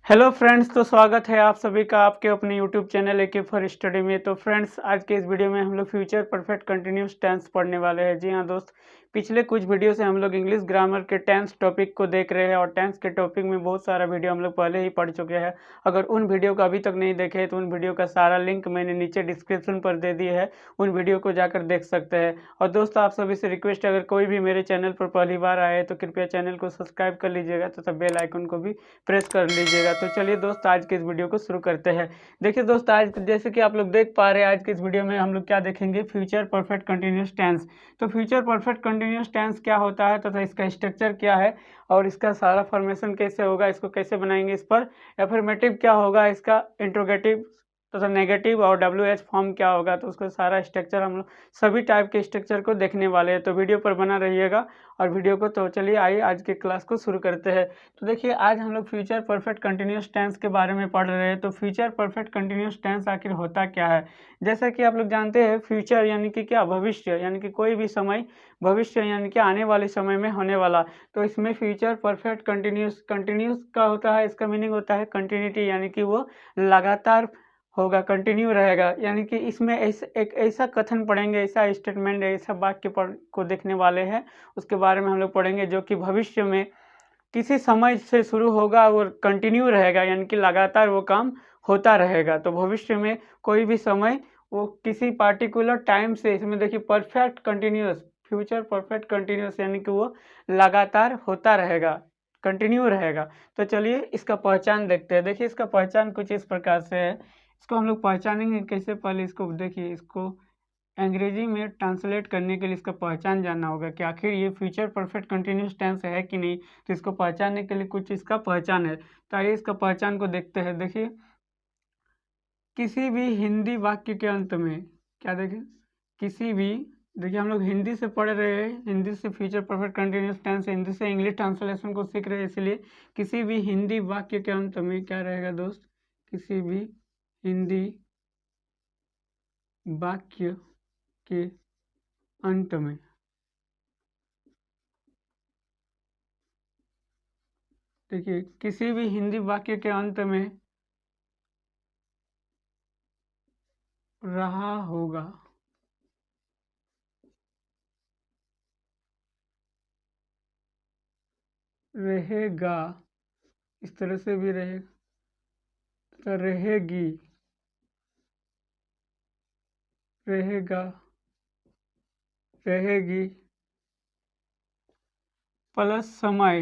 Hello friends, तो स्वागत है आप सभी का आपके अपने YouTube channel AK for study में। तो फ्रेंड्स, आज के इस वीडियो में हम लोग फ्यूचर परफेक्ट कंटिन्यूस टेंस पढ़ने वाले हैं। जी हाँ दोस्त, पिछले कुछ वीडियो से हम लोग इंग्लिश ग्रामर के टेंस टॉपिक को देख रहे हैं और टेंस के टॉपिक में बहुत सारा वीडियो हम लोग पहले ही पढ़ चुके हैं। अगर उन वीडियो को अभी तक नहीं देखे तो उन वीडियो का सारा लिंक मैंने नीचे डिस्क्रिप्शन पर दे दिया है, उन वीडियो को जाकर देख सकते हैं। और दोस्तों, आप सभी से रिक्वेस्ट है, अगर कोई भी मेरे चैनल पर पहली बार आए तो कृपया चैनल को सब्सक्राइब कर लीजिएगा तथा बेल आइकन को भी प्रेस कर लीजिएगा। तो चलिए दोस्त, आज के इस वीडियो को शुरू करते हैं। देखिए दोस्त, आज जैसे कि आप लोग देख पा रहे हैं, आज के इस वीडियो में हम लोग क्या देखेंगे, फ्यूचर परफेक्ट कंटिन्यूस टेंस। तो फ्यूचर परफेक्ट कंटिन्यूस टेंस क्या होता है तथा इसका स्ट्रक्चर क्या है और इसका सारा फॉर्मेशन कैसे होगा, इसको कैसे बनाएंगे, इस पर एफर्मेटिव क्या होगा, इसका इंट्रोगेटिव तथा नेगेटिव और WH फॉर्म क्या होगा, तो उसका सारा स्ट्रक्चर हम लोग सभी टाइप के स्ट्रक्चर को देखने वाले हैं। तो वीडियो पर बना रहिएगा और वीडियो को, तो चलिए आइए आज के क्लास को शुरू करते हैं। तो देखिए, आज हम लोग फ्यूचर परफेक्ट कंटिन्यूस टेंस के बारे में पढ़ रहे हैं। तो फ्यूचर परफेक्ट कंटिन्यूस टेंस आखिर होता क्या है। जैसा कि आप लोग जानते हैं, फ्यूचर यानी कि क्या, भविष्य, यानी कि कोई भी समय, भविष्य यानी कि आने वाले समय में होने वाला। तो इसमें फ्यूचर परफेक्ट कंटिन्यूस, कंटिन्यूस का होता है, इसका मीनिंग होता है कंटिन्यूटी, यानी कि वो लगातार होगा, कंटिन्यू रहेगा। यानी कि इसमें एक ऐसा कथन पढ़ेंगे, ऐसा स्टेटमेंट, ऐसा वाक्य को देखने वाले हैं, उसके बारे में हम लोग पढ़ेंगे, जो कि भविष्य में किसी समय से शुरू होगा और कंटिन्यू रहेगा, यानी कि लगातार वो काम होता रहेगा। तो भविष्य में कोई भी समय वो किसी पार्टिकुलर टाइम से, इसमें देखिए perfect continuous, future perfect continuous यानी कि वो लगातार होता रहेगा, कंटिन्यू रहेगा। तो चलिए इसका पहचान देखते हैं। देखिए, इसका पहचान कुछ इस प्रकार से है। इसको हम लोग पहचानेंगे कैसे, पहले इसको देखिए, इसको अंग्रेजी में ट्रांसलेट करने के लिए इसका पहचान जानना होगा कि आखिर ये फ्यूचर परफेक्ट कंटिन्यूस टेंस है कि नहीं। तो इसको पहचानने के लिए कुछ इसका पहचान है। तो आइए इसका पहचान को देखते हैं। देखिए, किसी भी हिंदी वाक्य के अंत में, क्या देखें, किसी भी, देखिए हम लोग हिंदी से पढ़ रहे हैं, हिंदी से future perfect continuous tense, Hindi से इंग्लिश ट्रांसलेशन को सीख रहे हैं, इसलिए किसी भी हिंदी वाक्य के अंत में क्या रहेगा दोस्त, किसी भी हिंदी वाक्य के अंत में, देखिए किसी भी हिंदी वाक्य के अंत में रहा होगा, रहेगा, इस तरह से भी रहेगा, तो रहेगी, रहेगा, रहेगी, प्लस समय,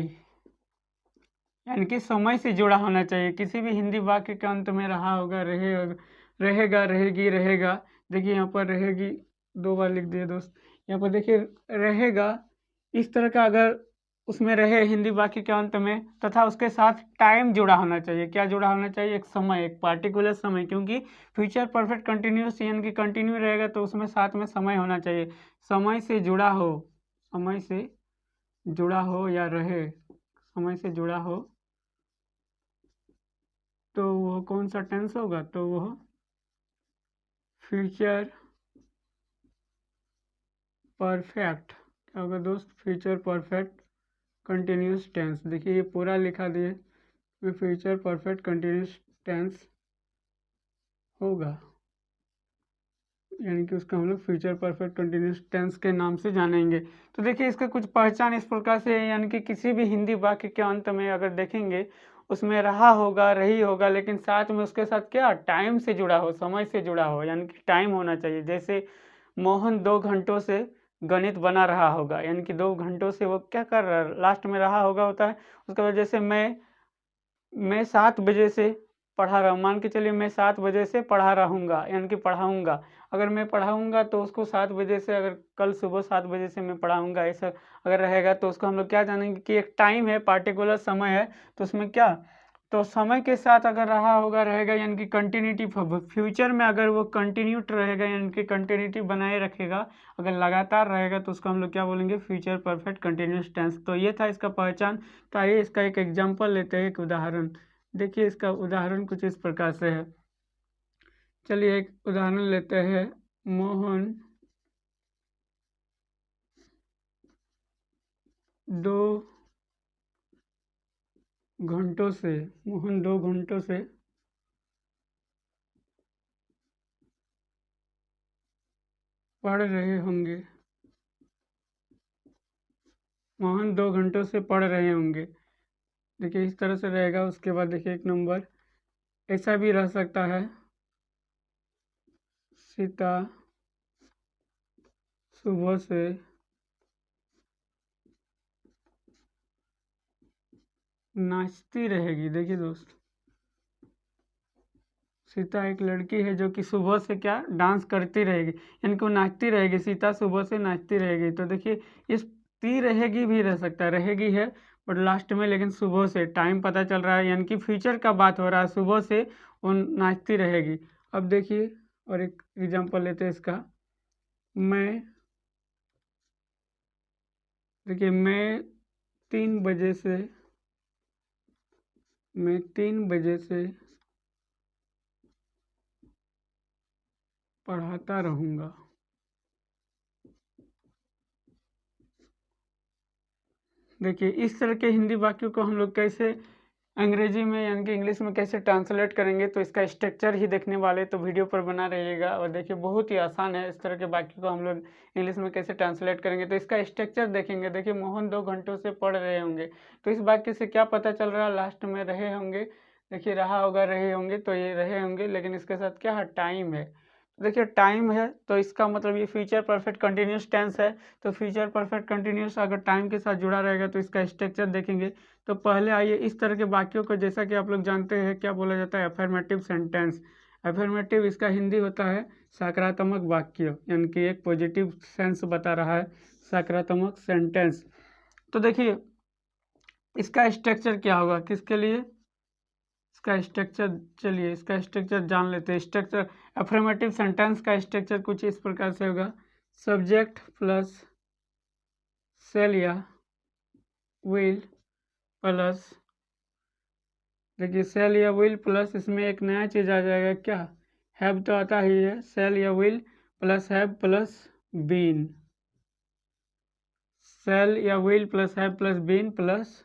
यानी कि समय से जुड़ा होना चाहिए। किसी भी हिंदी वाक्य के अंत में रहा होगा, रहेगा, रहेगी, रहेगा। देखिए यहाँ पर रहेगी दो बार लिख दिए दोस्त। यहाँ पर देखिए रहेगा, इस तरह का अगर उसमें रहे हिंदी वाक्य के अंत में, तथा उसके साथ टाइम जुड़ा होना चाहिए। क्या जुड़ा होना चाहिए, एक समय, एक पार्टिकुलर समय, क्योंकि फ्यूचर परफेक्ट कंटिन्यूस यानी कि कंटिन्यू रहेगा, तो उसमें साथ में समय होना चाहिए। समय से जुड़ा हो, समय से जुड़ा हो या रहे, समय से जुड़ा हो, तो वो कौन सा टेंस होगा, तो वो फ्यूचर परफेक्ट, क्या होगा दोस्त, फ्यूचर परफेक्ट कंटिन्यूस टेंस। देखिए ये पूरा लिखा दिए, ये फ्यूचर परफेक्ट कंटिन्यूस टेंस होगा, यानी कि उसका हम लोग फ्यूचर परफेक्ट कंटिन्यूस टेंस के नाम से जानेंगे। तो देखिए इसका कुछ पहचान इस प्रकार से है, यानी कि किसी भी हिंदी वाक्य के अंत में अगर देखेंगे, उसमें रहा होगा, रही होगा, लेकिन साथ में उसके साथ क्या, टाइम से जुड़ा हो, समय से जुड़ा हो, यानी कि टाइम होना चाहिए। जैसे मोहन 2 घंटों से गणित बना रहा होगा, यानी कि 2 घंटों से वो क्या कर रहा है, लास्ट में रहा होगा होता है। उसके बाद जैसे मैं 7 बजे से पढ़ा रहा हूँ, मान के चलिए मैं 7 बजे से पढ़ा रहूँगा, यानी कि पढ़ाऊँगा। अगर मैं पढ़ाऊँगा तो उसको 7 बजे से, अगर कल सुबह 7 बजे से मैं पढ़ाऊँगा, ऐसा अगर रहेगा तो उसको हम लोग क्या जानेंगे कि एक टाइम है, पार्टिकुलर समय है। तो उसमें क्या, तो समय के साथ अगर रहा होगा, रहेगा, यानी कि कंटिन्यूटी, फ्यूचर में अगर वो कंटिन्यूट रहेगा, यानी कि कंटिन्यूटी बनाए रखेगा, अगर लगातार रहेगा, तो उसको हम लोग क्या बोलेंगे, फ्यूचर परफेक्ट कंटिन्यूस टेंस। तो ये था इसका पहचान। तो आइए इसका एक एग्जांपल लेते हैं, एक उदाहरण। देखिए इसका उदाहरण कुछ इस प्रकार से है। चलिए एक उदाहरण लेते हैं। मोहन 2 घंटों से, मोहन 2 घंटों से पढ़ रहे होंगे। मोहन 2 घंटों से पढ़ रहे होंगे। देखिए इस तरह से रहेगा। उसके बाद देखिए 1 नंबर ऐसा भी रह सकता है, सीता सुबह से नाचती रहेगी। देखिए दोस्त, सीता एक लड़की है जो कि सुबह से क्या डांस करती रहेगी, यानी कि वो नाचती रहेगी। सीता सुबह से नाचती रहेगी। तो देखिए इस ती रहेगी भी रह सकता है, रहेगी है बट लास्ट में, लेकिन सुबह से टाइम पता चल रहा है, यानी कि फ्यूचर का बात हो रहा है। सुबह से वो नाचती रहेगी। अब देखिए और एक एग्जांपल लेते हैं इसका। मैं, देखिए मैं 3 बजे से, मैं 3 बजे से पढ़ाता रहूँगा। देखिए इस तरह के हिंदी वाक्यों को हम लोग कैसे अंग्रेजी में यानी कि इंग्लिश में कैसे ट्रांसलेट करेंगे, तो इसका स्ट्रक्चर ही देखने वाले, तो वीडियो पर बना रहिएगा। और देखिए बहुत ही आसान है, इस तरह के वाक्यों को हम लोग इंग्लिश में कैसे ट्रांसलेट करेंगे, तो इसका स्ट्रक्चर देखेंगे। देखिए मोहन 2 घंटों से पढ़ रहे होंगे, तो इस वाक्य से क्या पता चल रहा है, लास्ट में रहे होंगे। देखिए रहा होगा, रहे होंगे, तो ये रहे होंगे, लेकिन इसके साथ क्या है, टाइम है। देखिए टाइम है तो इसका मतलब ये फ्यूचर परफेक्ट कंटिन्यूस टेंस है। तो फ्यूचर परफेक्ट कंटिन्यूस अगर टाइम के साथ जुड़ा रहेगा तो इसका स्ट्रक्चर देखेंगे। तो पहले आइए इस तरह के वाक्यों को, जैसा कि आप लोग जानते हैं क्या बोला जाता है, अफर्मेटिव सेंटेंस। अफर्मेटिव इसका हिंदी होता है सकारात्मक वाक्य, यानी कि एक पॉजिटिव सेंस बता रहा है, सकारात्मक सेंटेंस। तो देखिए इसका स्ट्रक्चर क्या होगा, किसके लिए, इसका स्ट्रक्चर, चलिए इसका स्ट्रक्चर जान लेते हैं। स्ट्रक्चर अफर्मेटिव सेंटेंस का स्ट्रक्चर कुछ इस प्रकार से होगा, सब्जेक्ट प्लस सेल या विल प्लस, देखिए सेल या विल प्लस इसमें एक नया चीज़ आ जाएगा, क्या, हैव तो आता ही है, सेल या will plus have plus been, shall या will plus have plus been plus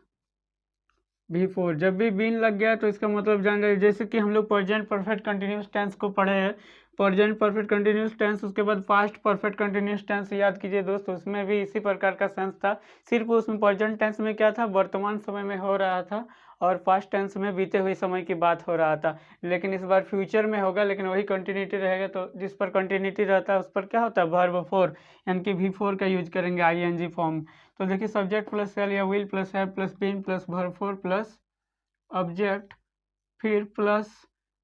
V4। जब भी बीन लग गया तो इसका मतलब जान जाइए, जैसे कि हम लोग प्रेजेंट परफेक्ट कंटिन्यूस टेंस को पढ़े हैं, प्रेजेंट परफेक्ट कंटिन्यूस टेंस, उसके बाद पास्ट परफेक्ट कंटिन्यूस टेंस याद कीजिए दोस्त, उसमें भी इसी प्रकार का सेंस था। सिर्फ उसमें प्रेजेंट टेंस में क्या था, वर्तमान समय में हो रहा था, और पास्ट टेंस में बीते हुए समय की बात हो रहा था। लेकिन इस बार फ्यूचर में होगा, लेकिन वही कंटिन्यूटी रहेगा। तो जिस पर कंटिन्यूटी रहता है उस पर क्या होता है, वर्ब 4, यानी कि V4 का यूज करेंगे, ING फॉर्म। तो देखिए सब्जेक्ट प्लस सेल या will plus have plus been plus verb 4 plus object, फिर प्लस,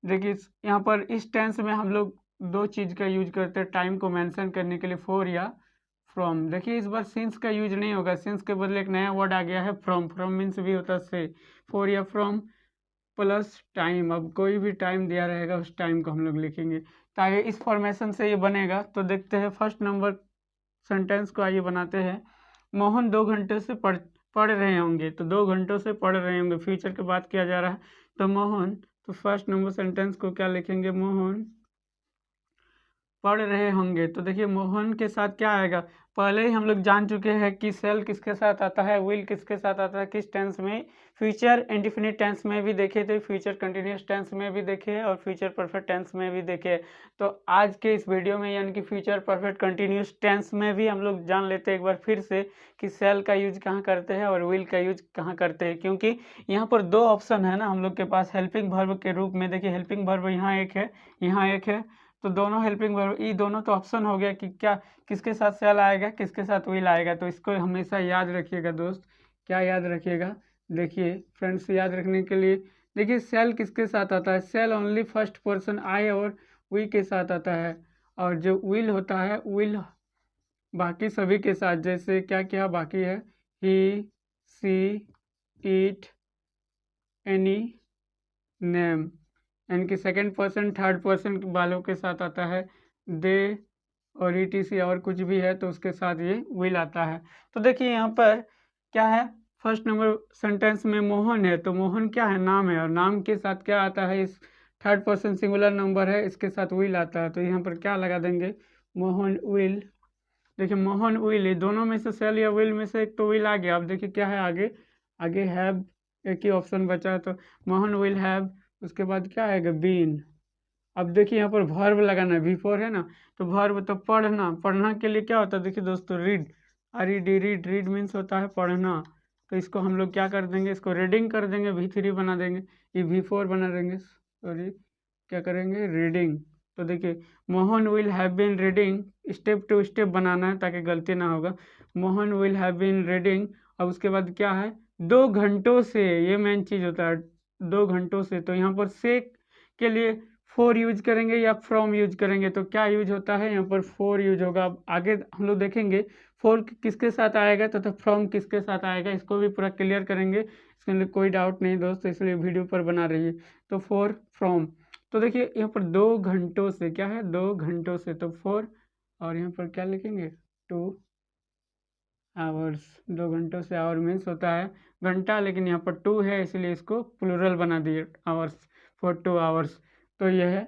देखिए यहाँ पर इस टेंस में हम लोग 2 चीज़ का यूज करते हैं टाइम को मेंशन करने के लिए, फॉर या फ्रॉम। देखिए इस बार सिंस का यूज नहीं होगा, सिंस के बदले एक नया वर्ड आ गया है फ्रॉम। फ्रॉम मीन्स भी होता है से, फॉर या फ्रॉम प्लस टाइम। अब कोई भी टाइम दिया रहेगा उस टाइम को हम लोग लिखेंगे, ताकि इस फॉर्मेशन से ये बनेगा। तो देखते हैं फर्स्ट नंबर सेंटेंस को, आइए बनाते हैं। मोहन 2 घंटे से पढ़ रहे होंगे, तो 2 घंटों से पढ़ रहे होंगे, फ्यूचर की बात किया जा रहा है। तो मोहन, तो फर्स्ट नंबर सेंटेंस को क्या लिखेंगे, मोहन पढ़ रहे होंगे। तो देखिए मोहन के साथ क्या आएगा, पहले ही हम लोग जान चुके हैं कि सेल किसके साथ आता है, विल किसके साथ आता है, किस टेंस में, फ्यूचर इंडेफिनिट टेंस में भी देखे थे, फ्यूचर कंटिन्यूस टेंस में भी देखे, और फ्यूचर परफेक्ट टेंस में भी देखे। तो आज के इस वीडियो में यानी कि फ्यूचर परफेक्ट कंटिन्यूस टेंस में भी हम लोग जान लेते हैं एक बार फिर से कि सेल का यूज कहाँ करते हैं और विल का यूज कहाँ करते हैं। क्योंकि यहाँ पर 2 ऑप्शन है ना हम लोग के पास हेल्पिंग वर्ब के रूप में। देखिए हेल्पिंग वर्ब यहाँ एक है, यहाँ एक है, तो दोनों हेल्पिंग वर्ब, ये दोनों तो ऑप्शन हो गया कि क्या किसके साथ सेल आएगा, किसके साथ विल आएगा। तो इसको हमेशा याद रखिएगा दोस्त। क्या याद रखिएगा, देखिए फ्रेंड्स याद रखने के लिए, देखिए सेल किसके साथ आता है, shall only first person I और वी के साथ आता है, और जो विल होता है, विल बाकी सभी के साथ। जैसे क्या क्या बाकी है, ही, सी, इट, एनी, नेम, यानी कि सेकंड पर्सन थर्ड पर्सन वालों के साथ आता है, दे और ETC और कुछ भी है तो उसके साथ ये विल आता है। तो देखिए यहाँ पर क्या है, फर्स्ट नंबर सेंटेंस में मोहन है, तो मोहन क्या है, नाम है, और नाम के साथ क्या आता है, इस थर्ड पर्सन सिंगुलर नंबर है, इसके साथ विल आता है। तो यहाँ पर क्या लगा देंगे, मोहन विल। देखिए मोहन विल, दोनों में से सेल या विल में से एक तो विल आ गया। अब देखिए क्या है आगे, आगे हैव एक ही ऑप्शन बचा है, तो मोहन विल हैव, उसके बाद क्या आएगा, बीन। अब देखिए यहाँ पर वर्ब लगाना है, V4 है ना, तो वर्ब तो पढ़ना, पढ़ना के लिए क्या होता है, देखिए दोस्तों, read, RED, read, read means होता है पढ़ना। तो इसको हम लोग क्या कर देंगे, इसको रीडिंग कर देंगे, V3 बना देंगे, ये V4 बना देंगे, सॉरी क्या करेंगे, रीडिंग। तो देखिए Mohan will have been reading, step to step बनाना है ताकि गलती ना होगा। Mohan will have been reading, अब उसके बाद क्या है, 2 घंटों से, ये मेन चीज़ होता है, 2 घंटों से। तो यहाँ पर से के लिए फोर यूज करेंगे या फ्रॉम यूज करेंगे, तो क्या यूज होता है, यहाँ पर फोर यूज होगा। अब आगे हम लोग देखेंगे फोर किसके साथ आएगा तथा फ्रॉम किसके साथ आएगा, इसको भी पूरा क्लियर करेंगे, इसके अंदर कोई डाउट नहीं दोस्तों, इसलिए वीडियो पर बना रहिए। तो फोर फ्रॉम, तो देखिए यहाँ पर 2 घंटों से क्या है, 2 घंटों से, तो फोर, और यहाँ पर क्या लिखेंगे, 2 आवर्स, 2 घंटों से, आवर मीन्स होता है घंटा, लेकिन यहाँ पर 2 है इसलिए इसको प्लूरल बना दिए, आवर्स, फॉर 2 आवर्स। तो यह है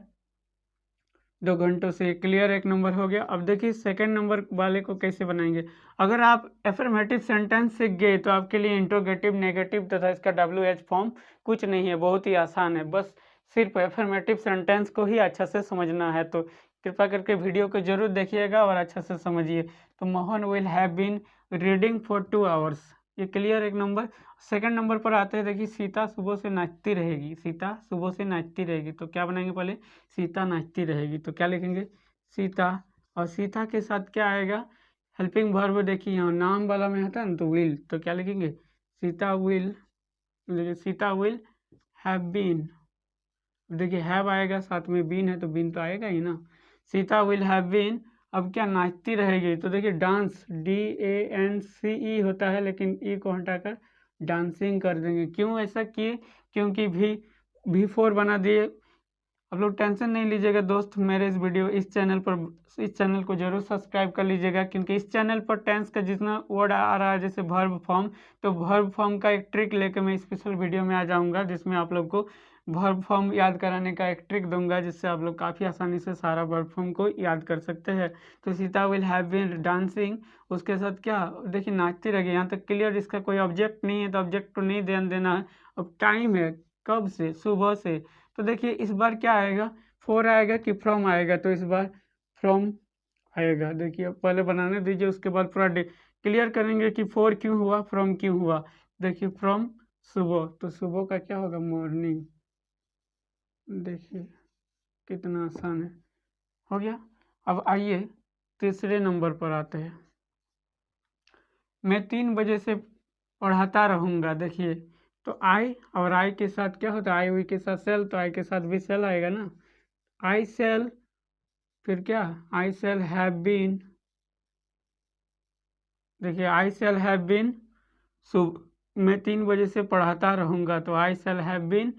2 घंटों से, क्लियर, एक नंबर हो गया। अब देखिए सेकंड नंबर वाले को कैसे बनाएंगे। अगर आप एफर्मेटिव सेंटेंस सीख गए तो आपके लिए इंट्रोगेटिव, नेगेटिव तथा इसका WH फॉर्म कुछ नहीं है, बहुत ही आसान है, बस सिर्फ एफर्मेटिव सेंटेंस को ही अच्छा से समझना है। तो कृपा करके वीडियो को जरूर देखिएगा और अच्छा से समझिए। तो Mohan will have been reading for 2 hours, ये क्लियर, एक नंबर। सेकंड नंबर पर आते हैं, देखिए सीता सुबह से नाचती रहेगी, सीता सुबह से नाचती रहेगी, तो क्या बनाएंगे, पहले सीता नाचती रहेगी, तो क्या लिखेंगे, सीता, और सीता के साथ क्या आएगा, हेल्पिंग वर्ब, देखिए यहाँ नाम वाला में आता है ना, तो विल, तो क्या लिखेंगे, Sita will, Sita will have been, देखिए हैव आएगा, साथ में बीन है तो बीन तो आएगा ही ना, सीता विल हैव बीन। अब क्या, नाचती रहेगी, तो देखिए डांस, DANCE होता है, लेकिन ई को हटाकर डांसिंग कर देंगे। क्यों ऐसा किए, क्योंकि V4 बना दिए। आप लोग टेंशन नहीं लीजिएगा दोस्त, मेरे इस चैनल को जरूर सब्सक्राइब कर लीजिएगा, क्योंकि इस चैनल पर टेंस का जितना वर्ड आ रहा है, जैसे वर्ब फॉर्म, तो वर्ब फॉर्म का एक ट्रिक लेकर मैं स्पेशल वीडियो में आ जाऊंगा, जिसमें आप लोग को वर्ब फॉर्म याद कराने का एक ट्रिक दूंगा, जिससे आप लोग काफ़ी आसानी से सारा वर्ब फॉर्म को याद कर सकते हैं। तो Sita will have been dancing, उसके साथ क्या, देखिए नाचती रहेगी, यहाँ तक क्लियर, इसका कोई ऑब्जेक्ट नहीं है तो ऑब्जेक्ट को नहीं ध्यान देना है। अब टाइम है, कब से, सुबह से, तो देखिए इस बार क्या आएगा, फोर आएगा कि फ्रॉम आएगा, तो इस बार फ्रॉम आएगा। देखिए पहले बनाने दीजिए, उसके बाद पूरा क्लियर करेंगे कि फोर क्यों हुआ, फ्रॉम क्यों हुआ। देखिए फ्रॉम सुबह, तो सुबह का क्या होगा, मॉर्निंग, देखिए कितना आसान है, हो गया। अब आइए तीसरे नंबर पर आते हैं, मैं 3 बजे से पढ़ाता रहूँगा, देखिए तो आई, और आई के साथ क्या होता है, आई हुई के साथ सेल, तो आई के साथ भी सेल आएगा ना, आई सेल, फिर क्या, आई सेल हैव बीन, देखिए आई सेल हैव बीन, मैं 3 बजे से पढ़ाता रहूँगा, तो आई सेल हैव बीन,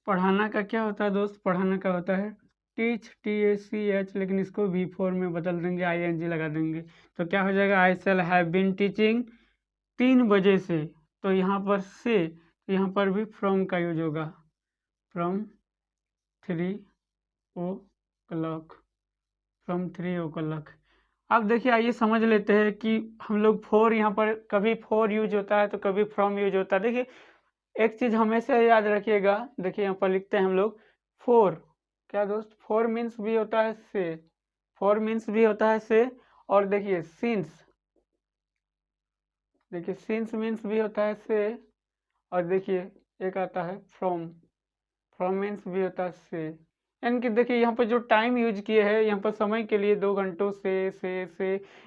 पढ़ाना का क्या होता है दोस्त, पढ़ाना का होता है टीच, TACH, लेकिन इसको V4 में बदल देंगे, ING लगा देंगे, तो क्या हो जाएगा, आई सेल हैव बीन टीचिंग 3 बजे से, तो यहाँ पर से, यहाँ पर भी फ्रॉम का यूज होगा, फ्रॉम 3 o'clock, फ्रॉम 3 o'clock। अब देखिए आइए समझ लेते हैं कि हम लोग फोर, यहाँ पर कभी फोर यूज होता है तो कभी फ्रॉम यूज होता है। देखिए एक चीज़ हमेशा याद रखिएगा, देखिए यहाँ पर लिखते हैं हम लोग फोर, क्या दोस्त, फोर मीन्स भी होता है से, फोर मीन्स भी होता है से, और देखिए सिंस, देखिए सिंस मीन्स भी होता है से, और देखिए एक आता है फ्रॉम, फ्रॉम मीन्स भी होता है से। यानी कि देखिए यहाँ पर जो टाइम यूज किए हैं, यहाँ पर समय के लिए 2 घंटों से,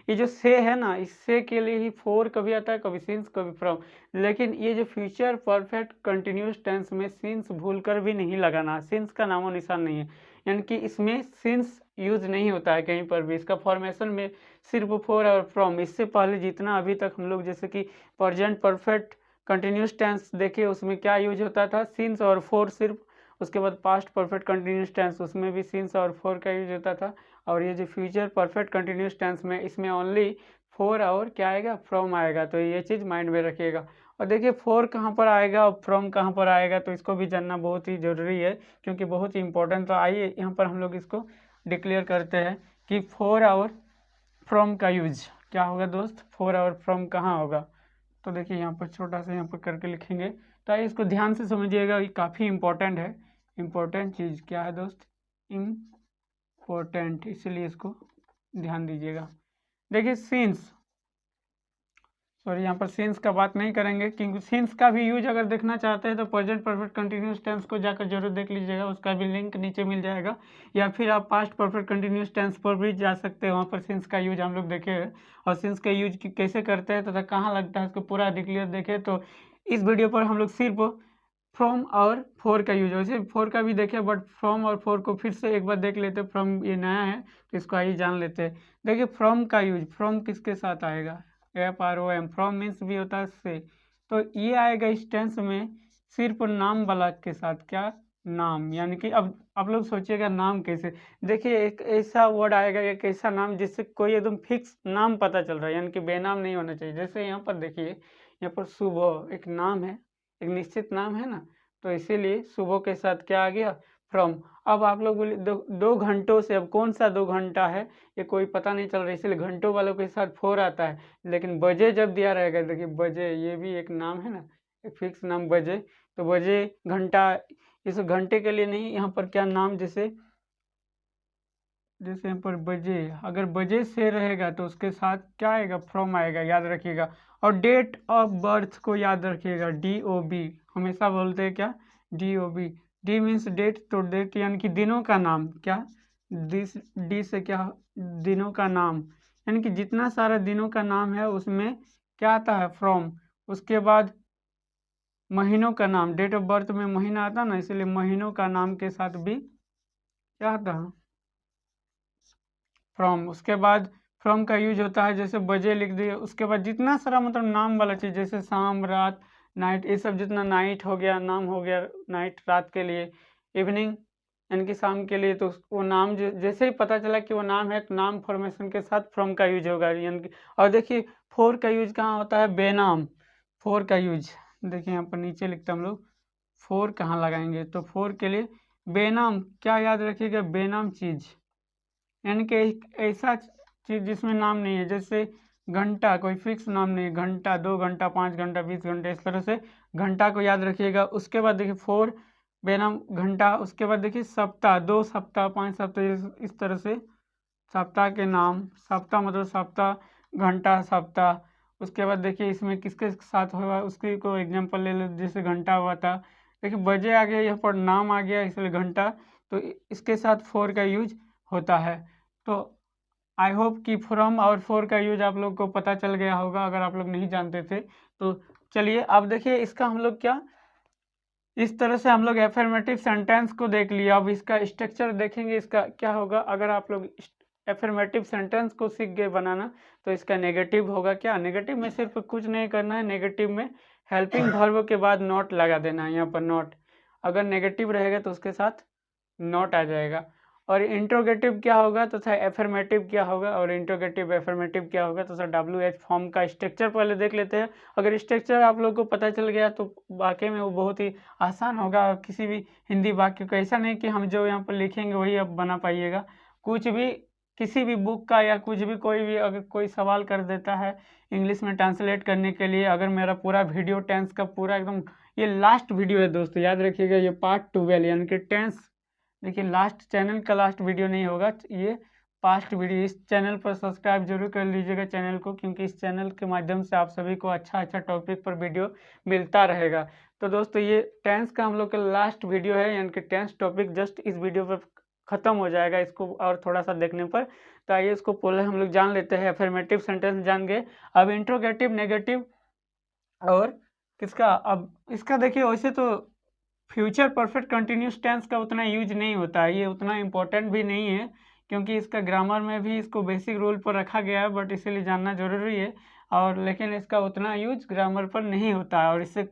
ये जो से है ना, इस से के लिए ही फोर कभी आता है, कभी सिंस, कभी फ्रॉम। लेकिन ये जो फ्यूचर परफेक्ट कंटिन्यूस टेंस में सिंस भूल कर भी नहीं लगाना, सिंस का नामो निशान नहीं है, यानी कि इसमें सिंस यूज नहीं होता है कहीं पर भी, इसका फॉर्मेशन में सिर्फ फोर और फ्रॉम। इससे पहले जितना अभी तक हम लोग जैसे कि प्रेजेंट परफेक्ट कंटिन्यूस टेंस देखे, उसमें क्या यूज होता था, सिंस और फोर सिर्फ। उसके बाद पास्ट परफेक्ट कंटिन्यूस टेंस, उसमें भी सिंस और फोर का यूज होता था। और ये जो फ्यूचर परफेक्ट कंटिन्यूस टेंस में, इसमें ओनली फोर और क्या आएगा, फ्रॉम आएगा, तो ये चीज़ माइंड में रखिएगा। और देखिए फोर कहाँ पर आएगा और फ्रॉम कहाँ पर आएगा, तो इसको भी जानना बहुत ही ज़रूरी है, क्योंकि बहुत ही इंपॉर्टेंट। तो आइए यहाँ पर हम लोग इसको डिक्लेयर करते हैं कि फोर और फ्रॉम का यूज क्या होगा दोस्त, फोर और फ्रॉम कहाँ होगा। तो देखिए यहाँ पर छोटा सा यहाँ पर करके लिखेंगे, तो आइए इसको ध्यान से समझिएगा, ये काफ़ी इम्पोर्टेंट है। इम्पोर्टेंट चीज़ क्या है दोस्त? इम्पोर्टेंट, इसलिए इसको ध्यान दीजिएगा। देखिए सिंस, सॉरी यहाँ पर सिंस का बात नहीं करेंगे, क्योंकि सिंस का भी यूज अगर देखना चाहते हैं तो प्रेजेंट परफेक्ट कंटिन्यूस टेंस को जाकर जरूर देख लीजिएगा, उसका भी लिंक नीचे मिल जाएगा। या फिर आप पास्ट परफेक्ट कंटिन्यूस टेंस पर भी जा सकते हैं, वहाँ पर सिंस का यूज हम लोग देखे हैं और सिंस का यूज कैसे करते हैं तथा कहाँ लगता है उसको पूरा डिक्लेयर देखे। तो इस वीडियो पर हम लोग सिर्फ फ्रॉम और फॉर का यूज, वैसे फॉर का भी देखे बट फ्रॉम और फॉर को फिर से एक बार देख लेते। फ्रॉम ये नया है तो इसको आइए जान लेते हैं। देखिए फ्रॉम का यूज, फ्रॉम किसके साथ आएगा? FROM, फ्रॉम मीन्स भी होता है से, तो ये आएगा इस टेंस में सिर्फ नाम वाला के साथ। क्या? नाम, यानी कि अब आप लोग सोचिएगा नाम कैसे। देखिए एक ऐसा वर्ड आएगा, एक ऐसा नाम जिससे कोई एकदम फिक्स नाम पता चल रहा है, यानी कि बेनाम नहीं होना चाहिए। जैसे यहाँ पर देखिए, यहाँ पर सुबह एक नाम है, एक निश्चित नाम है ना, तो इसीलिए सुबह के साथ क्या आ गया? फ्रॉम। अब आप लोग बोले दो घंटों से, अब कौन सा 2 घंटा है ये कोई पता नहीं चल रहा है, इसलिए घंटों वालों के साथ फोर आता है। लेकिन बजे जब दिया रहेगा, देखिए बजे ये भी एक नाम है ना, एक फिक्स नाम बजे, तो बजे घंटा, इस घंटे के लिए नहीं, यहाँ पर क्या नाम, जैसे जैसे यहाँ पर बजे, अगर बजे से रहेगा तो उसके साथ क्या आएगा? फ्रॉम आएगा, याद रखिएगा। और डेट ऑफ बर्थ को याद रखिएगा, DOB, हमेशा बोलते हैं क्या? DOB। डी मीन्स डेट, तो डेट यानी कि दिनों का नाम। क्या? डी से क्या? दिनों का नाम, यानी कि जितना सारा दिनों का नाम है उसमें क्या आता है? फ्रॉम। उसके बाद महीनों का नाम, डेट ऑफ बर्थ में महीना आता ना, इसलिए महीनों का नाम के साथ भी क्या आता है? फ्रॉम। उसके बाद फ्रॉम का यूज होता है, जैसे बजे लिख दिए, उसके बाद जितना सारा मतलब नाम वाला चीज़, जैसे शाम, रात, नाइट, ये सब जितना नाइट हो गया, नाम हो गया, नाइट रात के लिए, इवनिंग यानी कि शाम के लिए, तो वो नाम जैसे ही पता चला कि वो नाम है तो नाम फॉर्मेशन के साथ फ्रॉम का यूज होगा, यानी कि। और देखिए फोर का यूज कहाँ होता है? बेनाम। फोर का यूज देखिए यहाँ पर नीचे लिखते हम लोग, फोर कहाँ लगाएंगे, तो फोर के लिए बेनाम, क्या याद रखिएगा? बेनाम चीज़, यानी कि एक ऐसा चीज़ जिसमें नाम नहीं है। जैसे घंटा, कोई फिक्स नाम नहीं है, घंटा, 2 घंटा, 5 घंटा, 20 घंटे, इस तरह से घंटा को याद रखिएगा। उसके बाद देखिए फोर बेनाम घंटा। उसके बाद देखिए सप्ताह, 2 सप्ताह, 5 सप्ताह, इस तरह से सप्ताह के नाम। सप्ताह मतलब सप्ताह, घंटा, सप्ताह। उसके बाद देखिए इसमें किसके साथ होगा उसकी को एग्जांपल ले लो, जैसे घंटा हुआ था। देखिए बजे आ गया, यहाँ पर नाम आ गया, इसलिए घंटा, तो इसके साथ फोर का यूज होता है। तो आई होप कि फ्रॉम और फोर का यूज आप लोग को पता चल गया होगा, अगर आप लोग नहीं जानते थे तो। चलिए अब देखिए इसका हम लोग क्या, इस तरह से हम लोग एफर्मेटिव सेंटेंस को देख लिया। अब इसका स्ट्रक्चर देखेंगे, इसका क्या होगा। अगर आप लोग एफर्मेटिव सेंटेंस को सीख गए बनाना तो इसका नेगेटिव होगा। क्या? नेगेटिव में सिर्फ कुछ नहीं करना है, नेगेटिव में हेल्पिंग वर्ब के बाद नॉट लगा देना है। यहाँ पर नॉट, अगर नेगेटिव रहेगा तो उसके साथ नॉट आ जाएगा। और इंट्रोगेटिव क्या होगा तथा एफर्मेटिव क्या होगा, और इंट्रोगेटिव एफर्मेटिव क्या होगा तथा WH फॉर्म का स्ट्रक्चर पहले देख लेते हैं। अगर स्ट्रक्चर आप लोग को पता चल गया तो वाकई में वो बहुत ही आसान होगा। और किसी भी हिंदी वाक्य को ऐसा नहीं कि हम जो यहाँ पर लिखेंगे वही आप बना पाइएगा। कुछ भी, किसी भी बुक का या कुछ भी, कोई भी अगर कोई सवाल कर देता है इंग्लिश में ट्रांसलेट करने के लिए, अगर मेरा पूरा वीडियो टेंस का पूरा एकदम, ये लास्ट वीडियो है दोस्तों, याद रखिएगा, ये पार्ट 12 यानी कि टेंस। देखिए लास्ट, चैनल का लास्ट वीडियो नहीं होगा, ये पास्ट वीडियो। इस चैनल पर सब्सक्राइब जरूर कर लीजिएगा चैनल को, क्योंकि इस चैनल के माध्यम से आप सभी को अच्छा अच्छा टॉपिक पर वीडियो मिलता रहेगा। तो दोस्तों ये टेंस का हम लोग का लास्ट वीडियो है, यानी कि टेंस टॉपिक जस्ट इस वीडियो पर ख़त्म हो जाएगा इसको और थोड़ा सा देखने पर। तो आइए इसको पहले हम लोग जान लेते हैं। अफर्मेटिव सेंटेंस जान गए, अब इंट्रोगेटिव, नेगेटिव और किसका। अब इसका देखिए, वैसे तो फ्यूचर परफेक्ट कंटिन्यूस टेंस का उतना यूज नहीं होता है, ये उतना इम्पोर्टेंट भी नहीं है, क्योंकि इसका ग्रामर में भी इसको बेसिक रूल पर रखा गया है, बट इसीलिए जानना जरूरी है। और लेकिन इसका उतना यूज ग्रामर पर नहीं होता है, और इससे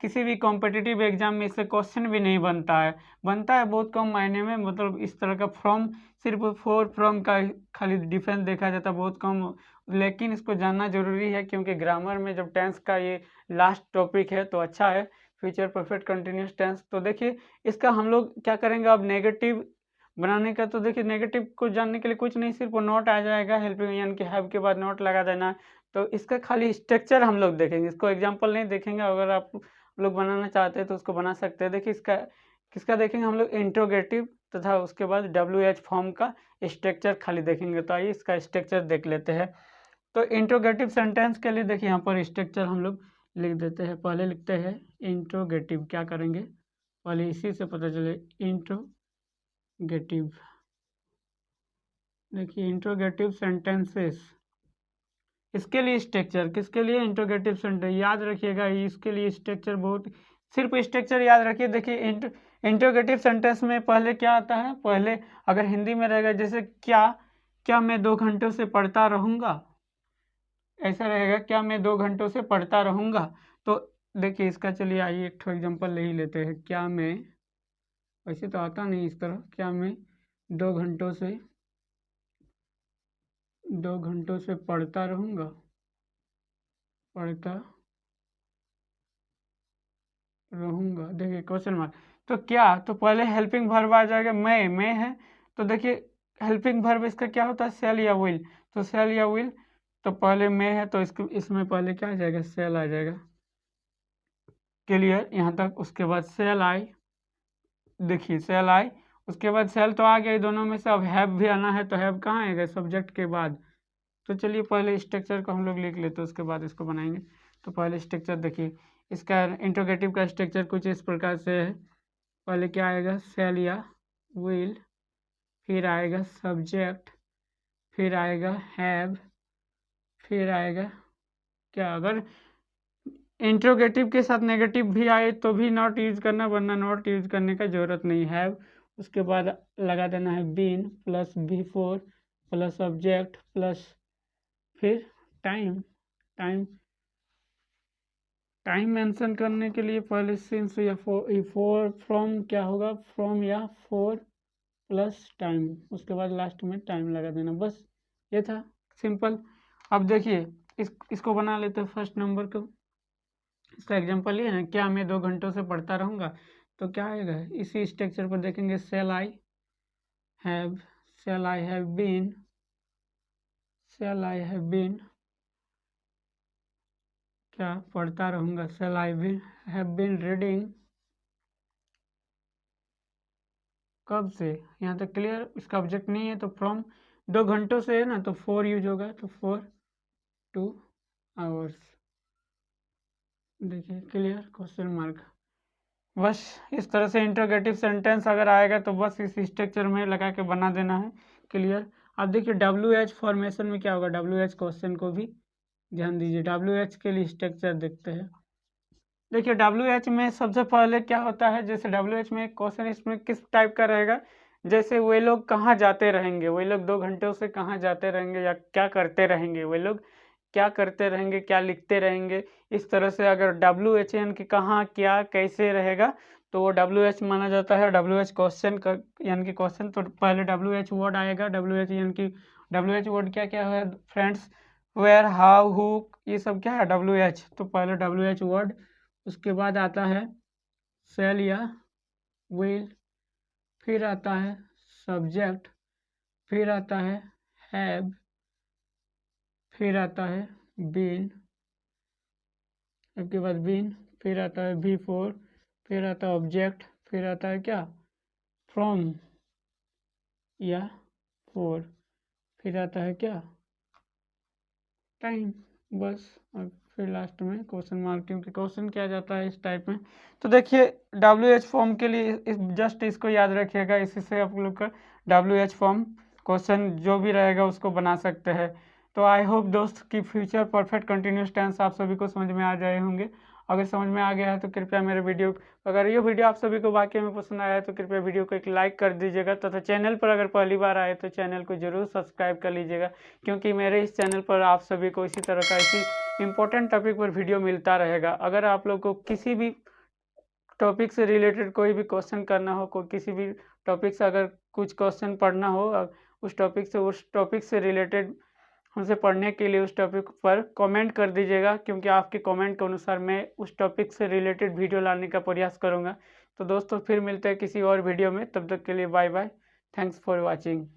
किसी भी कॉम्पिटिटिव एग्जाम में इससे क्वेश्चन भी नहीं बनता है। बनता है बहुत कम मायने में, मतलब इस तरह का फ्रॉम, सिर्फ फॉर फ्रॉम का खाली डिफरेंस देखा जाता है, बहुत कम। लेकिन इसको जानना जरूरी है, क्योंकि ग्रामर में जब टेंस का ये लास्ट टॉपिक है तो अच्छा है, फ्यूचर परफेक्ट कंटिन्यूस टेंस। तो देखिए इसका हम लोग क्या करेंगे अब नेगेटिव बनाने का। तो देखिए नेगेटिव को जानने के लिए कुछ नहीं, सिर्फ नॉट आ जाएगा, हेल्पिंग यानी कि हैव के बाद नॉट लगा देना है। तो इसका खाली स्ट्रक्चर हम लोग देखेंगे, इसको एग्जांपल नहीं देखेंगे। अगर आप लोग बनाना चाहते हैं तो उसको बना सकते हैं। देखिए इसका किसका देखेंगे हम लोग, इंट्रोगेटिव तथा उसके बाद WH फॉर्म का स्ट्रक्चर खाली देखेंगे। तो आइए इसका स्ट्रक्चर देख लेते हैं। तो इंट्रोगेटिव सेंटेंस के लिए देखिए यहाँ पर स्ट्रक्चर हम लोग लिख देते हैं। पहले लिखते हैं इंट्रोगेटिव, क्या करेंगे पहले इसी से पता चले, इंट्रोगेटिव। देखिए इंट्रोगेटिव सेंटेंसेस, इसके लिए स्ट्रक्चर, किसके लिए, इंट्रोगेटिव सेंटेंस, याद रखिएगा इसके लिए स्ट्रक्चर बहुत, सिर्फ स्ट्रक्चर याद रखिए। देखिए इंट्रोगेटिव सेंटेंस में पहले क्या आता है, पहले अगर हिंदी में रहेगा जैसे क्या मैं 2 घंटों से पढ़ता रहूँगा, ऐसा रहेगा, क्या मैं 2 घंटों से पढ़ता रहूँगा। तो देखिए इसका चलिए आइए एक एग्जाम्पल ले ही लेते हैं। क्या मैं, वैसे तो आता नहीं इस तरह, क्या मैं 2 घंटों से पढ़ता रहूँगा, देखिए क्वेश्चन मार्क। तो क्या, तो पहले हेल्पिंग वर्ब आ जाएगा, मैं है, तो देखिए हेल्पिंग वर्ब इसका क्या होता है, सेल या विल। तो सेल या विल, तो पहले मैं है तो इसमें पहले क्या आ जाएगा, सेल आ जाएगा। क्लियर यहाँ तक। उसके बाद सेल आई, देखिए सेल आई, उसके बाद सेल तो आ गया दोनों में से, अब हैव भी आना है, तो हैव कहाँ आएगा, सब्जेक्ट के बाद। तो चलिए पहले स्ट्रक्चर को हम लोग लिख लेते हैं, उसके बाद इसको बनाएंगे। तो पहले स्ट्रक्चर देखिए, इसका इंट्रोगेटिव का स्ट्रक्चर कुछ इस प्रकार से है। पहले क्या आएगा, सेल या विल, फिर आएगा सब्जेक्ट, फिर आएगा हैव, फिर आएगा क्या, अगर इंट्रोगेटिव के साथ नेगेटिव भी आए तो भी नॉट यूज करना, वरना नॉट यूज करने का जरूरत नहीं है। उसके बाद लगा देना है been plus before plus subject plus फिर टाइम मेंशन करने के लिए पहले सिंस या फॉर फ्रॉम क्या होगा, फ्रॉम या फॉर प्लस टाइम, उसके बाद लास्ट में टाइम लगा देना, बस ये था सिंपल। अब देखिए इसको बना लेते हैं फर्स्ट नंबर को। इसका एग्जांपल ये है ना, क्या मैं 2 घंटों से पढ़ता रहूँगा, तो क्या आएगा, इसी स्ट्रक्चर पर देखेंगे, सेल आई हैव बीन, क्या पढ़ता रहूँगा, sell I have been reading, कब से, यहाँ तक क्लियर। इसका ऑब्जेक्ट नहीं है तो फ्रॉम 2 घंटों से है ना, तो 4 यूज होगा, तो 4 2 आवर्स। देखिए क्लियर, क्वेश्चन मार्क। बस इस तरह से इंट्रोगेटिव सेंटेंस अगर आएगा तो बस इस स्ट्रक्चर में लगा के बना देना है। क्लियर। अब देखिए WH फॉर्मेशन में क्या होगा, WH क्वेश्चन को भी ध्यान दीजिए। WH के लिए स्ट्रक्चर देखते हैं। देखिए WH में सबसे पहले क्या होता है, जैसे WH में क्वेश्चन इसमें किस टाइप का रहेगा, जैसे वे लोग कहाँ जाते रहेंगे, वे लोग 2 घंटों से कहाँ जाते रहेंगे या क्या करते रहेंगे, वे लोग क्या करते रहेंगे, क्या लिखते रहेंगे, इस तरह से अगर WH यानी कि कहाँ क्या कैसे रहेगा तो वो WH माना जाता है। WH क्वेश्चन का यानी कि क्वेश्चन, तो पहले WH वर्ड आएगा। WH यानी कि WH वर्ड क्या क्या है फ्रेंड्स, वेयर, हाउ, हु, ये सब क्या है WH। तो पहले WH वर्ड, उसके बाद आता है सेल या विल, फिर आता है सब्जेक्ट, फिर आता है हैव, फिर आता है बीन, उसके बाद बीन, फिर आता है बिफोर, फिर आता है ऑब्जेक्ट, फिर आता है क्या, फ्रॉम या फॉर, फिर आता है क्या, टाइम, बस। और फिर लास्ट में क्वेश्चन मार्क, क्योंकि क्वेश्चन किया जाता है इस टाइप में। तो देखिए WH फॉर्म के लिए जस्ट इसको याद रखिएगा, इसी से आप लोग का WH फॉर्म क्वेश्चन जो भी रहेगा उसको बना सकते हैं। तो आई होप दोस्त कि फ्यूचर परफेक्ट कंटिन्यूस टेंस आप सभी को समझ में आ जाए होंगे। अगर समझ में आ गया है तो कृपया मेरे वीडियो, अगर ये वीडियो आप सभी को वाकई में पसंद आया है तो कृपया वीडियो को एक लाइक कर दीजिएगा, तथा चैनल पर अगर पहली बार आए तो चैनल को जरूर सब्सक्राइब कर लीजिएगा, क्योंकि मेरे इस चैनल पर आप सभी को इसी तरह का इसी इंपॉर्टेंट टॉपिक पर वीडियो मिलता रहेगा। अगर आप लोग को किसी भी टॉपिक से रिलेटेड कोई भी क्वेश्चन करना हो, कोई किसी भी टॉपिक से अगर कुछ क्वेश्चन पढ़ना हो, उस टॉपिक से रिलेटेड हमसे पढ़ने के लिए उस टॉपिक पर कमेंट कर दीजिएगा, क्योंकि आपके कमेंट के अनुसार मैं उस टॉपिक से रिलेटेड वीडियो लाने का प्रयास करूँगा। तो दोस्तों फिर मिलते हैं किसी और वीडियो में, तब तक के लिए bye bye, thanks for watching.